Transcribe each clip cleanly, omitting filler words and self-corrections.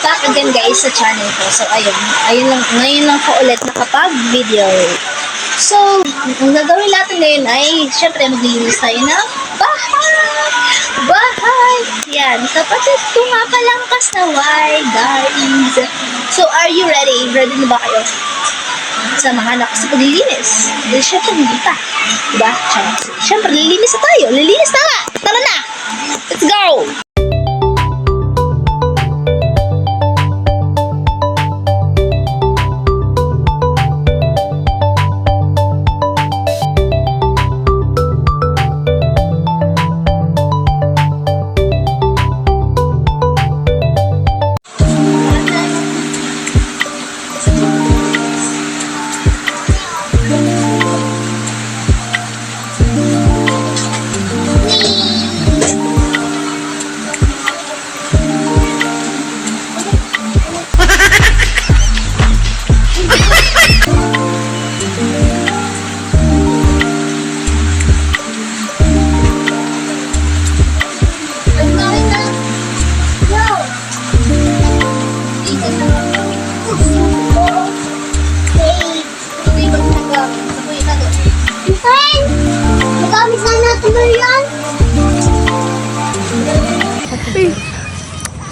back again guys sa channel ko. So ayun lang, ngayon lang po ulit nakapag-video. So, ang gagawin natin ngayon ay, syempre maglilinis tayo ng bahay. Yan, kapatid ko nga palang kasaway, guys. So, are you ready? Ready na ba kayo? Samahan ako sa paglilinis. Dahil syempre hindi pa. Diba? Syempre, lilinis na tayo. Lilinis na nga! Tara na! Let's go!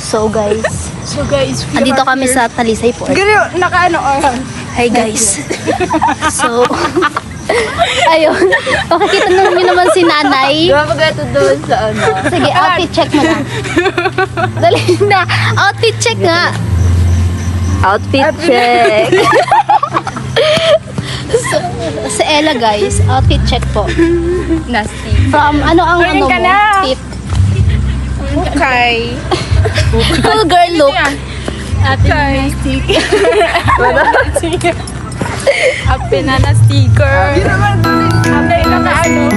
So guys, andito kami sa Talisay Port. Hi guys. So, ayun. Pakikita nyo naman si nanay. Gumagato doon sa ano. Sige, outfit check mo na. Dali na. Outfit check nga. Outfit check. So, si Ella guys, outfit check po. Nasty. From ano ang ano mo? Tip. Okay. Cool girl look. Okay. Happy na na sticker. Happy na na ano.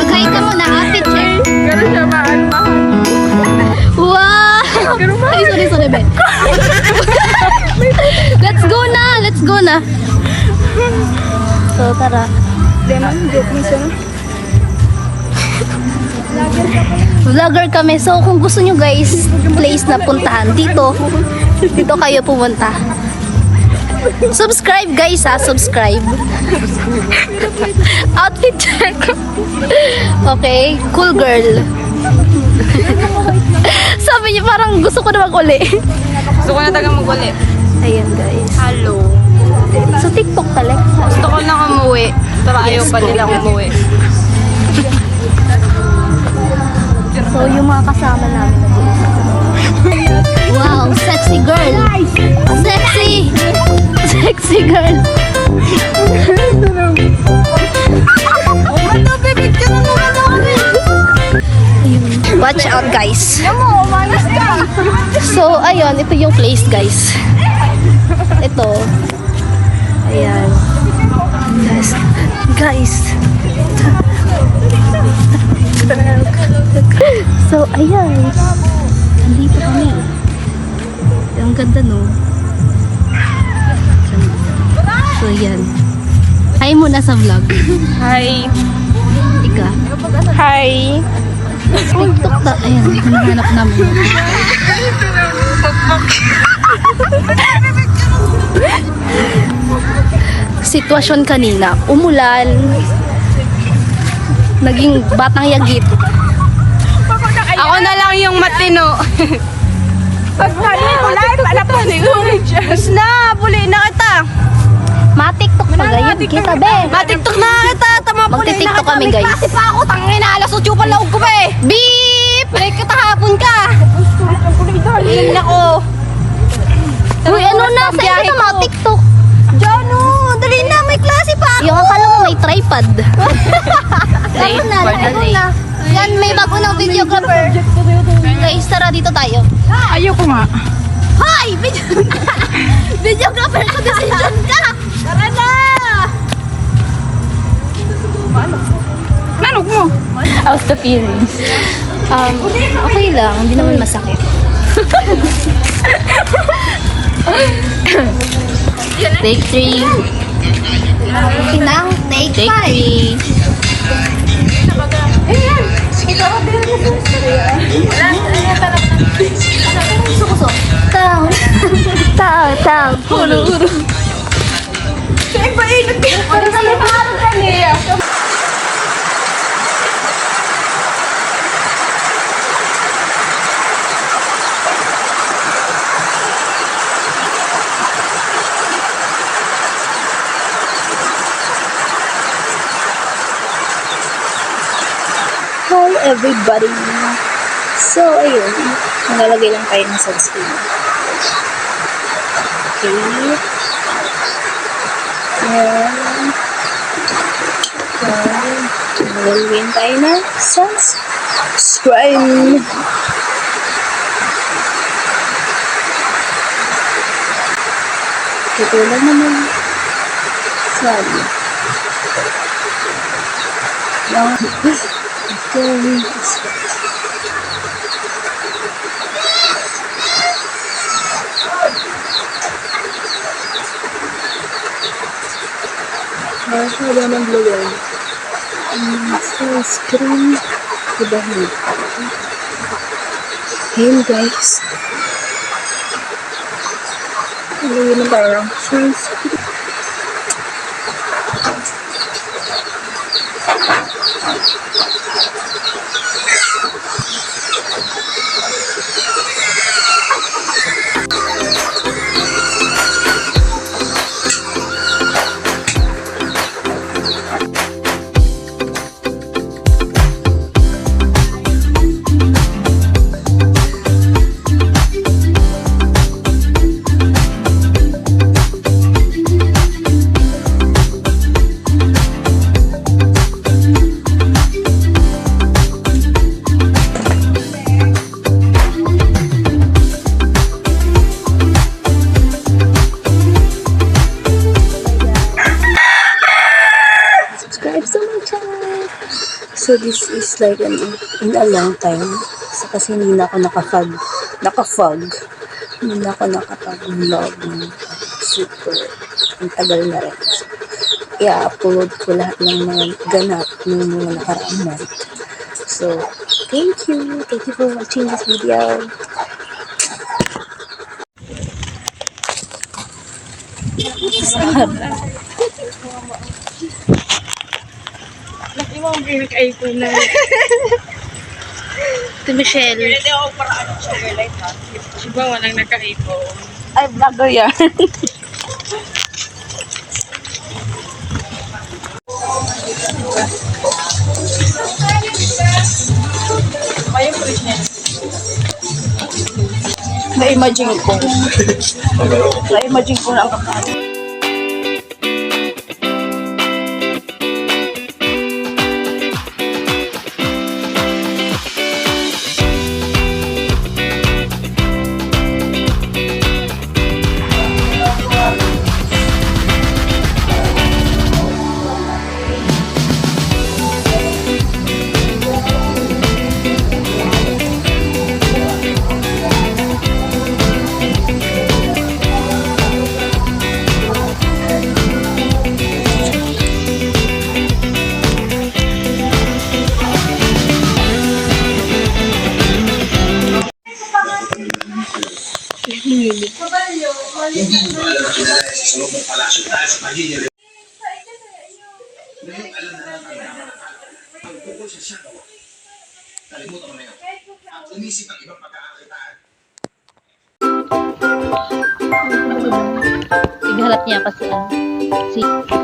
Mag-hi ka muna, outfit check. Gano'n siya mahal. Wow! Ay, sorry, be. Let's go na. So, tara. Vlogger kami. So, kung gusto nyo guys, place na puntahan, dito kayo pumunta. Subscribe guys ha, subscribe. Outfit check. Okay, cool girl. Sabi niya parang gusto ko na mag-uli. Gusto ko na taga mag-uli. Ayan guys. Hello. So TikTok talaga. Gusto ko na umuwi. Pero ayaw pa nilang umuwi. So yung mga kasama namin na wow, sexy girl. Sexy girl. Watch out guys. So ayun, ito yung place guys. Ito. Ayan. Guys. So ayan. Andito kami. Ang ganda no. So ayan. Hi muna sa vlog. Hi. Ika. Hi. TikTok ta. Ayan, hinahanap namin. Sitwasyon kanina, umulan, naging batang yagit. Ako na lang yung matino. Mas na, puli na kita. Ma-TikTok pa gayon, kita be. Matiktok na kita, tama puli na Magti-TikTok kita. kami, May guys. klase pa ako, tangin na, alas 8 pa laog ko ba eh. Beep! Break kita hapon ka. Hindi ako. Uy, ano na, sa ito na ma-TikTok. Jano, dali na, may klase pa ako. Yung akala mo may tripod. Late for the day. Yan, may bago ng videographer. Guys, tara dito tayo. Ayoko nga. Hi! Videographer ko, decision ka! Tara na! Nanog mo? How's the feelings? Okay lang, hindi naman masakit. Take 3. Pinang take Take 5. 3. Tao. Tao, tao. Ulo, ulo. Hi everybody! So, ayun. Nalalagay lang tayo ng sunscreen. Okay. Ayan. Ayan. Nalalagay tayo ng sunscreen. Ito lang naman. Sorry. Now, going Mahaba ng blue sunscreen sa dahil. Ayun guys. Ilagay na tayo ng sunscreen. Subscribe to my channel. So this is like in a long time. So, kasi hindi na ako nakafog. Hindi na ako nakapag-vlog. Super. Ang tagal na rin. So, i-upload ko lahat ng mga ganap ng mga nakaraang month. So, thank you. Thank you for watching this video. Laki mo ang pinag-iPhone na. Ito Michelle. Hindi ako paraan ng sugar light ha. Siba, walang naka-iPhone. Ay, vlogger yan. Ayun po rin yan. Na-imagine ko. Na-imagine ko na ang kakain. Sighalap niya kasi si video.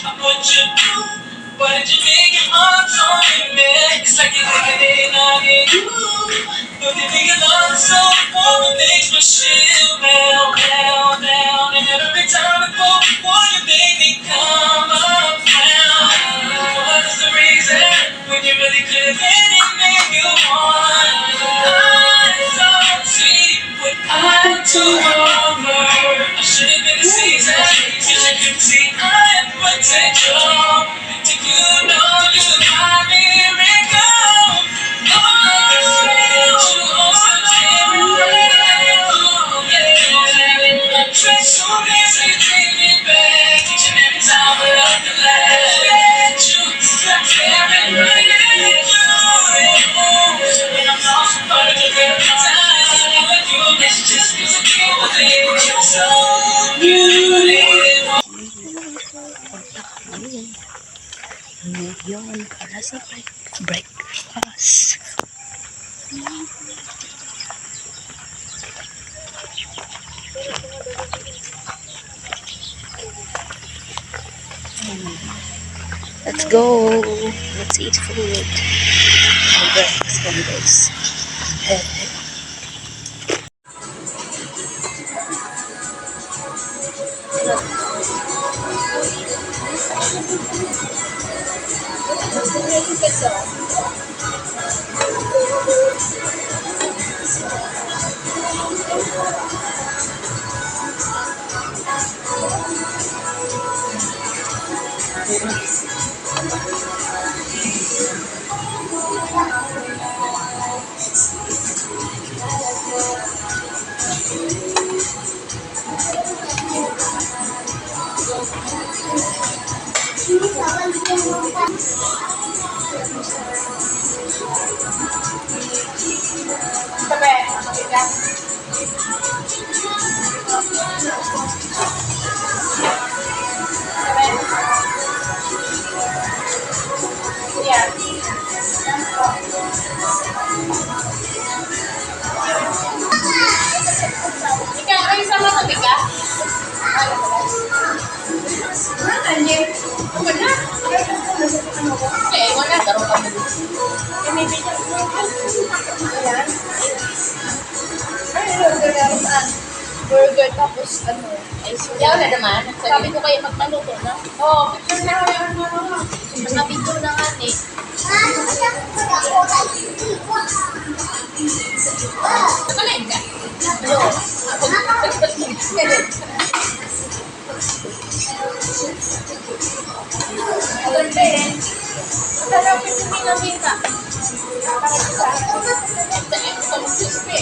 I put you through. Why did you make your arms on me? It's like you're thinking I need you. Don't you think your love so warm, it makes me chill down, down, down. And every time I go before you make me come around. What is the reason when you really could have anything you want? I don't see what I do over. I should have been a season, cause you couldn't see I have potential. Do you know you're my miracle? Oh, you also try so busy dreaming back each and every time I love the last. You stop staring right at you. When I'm lost, I'm part of the real time. With you, it's just music with it. You're so beautiful. Punta kami ngayon para sa breakfast. Let's go. Let's eat food. Breakfast kami guys. Ikaw, ay sama ka, Bika? Eh, wala. Darong kami. Burger tapos ano? Yaw na naman. Sabi ko kayo magmaluto na. Oh, picture na yan. Nakapito na nga eh. Nakalain ka? Maganda eh. Sarap yung pinamita. Ito, crispy.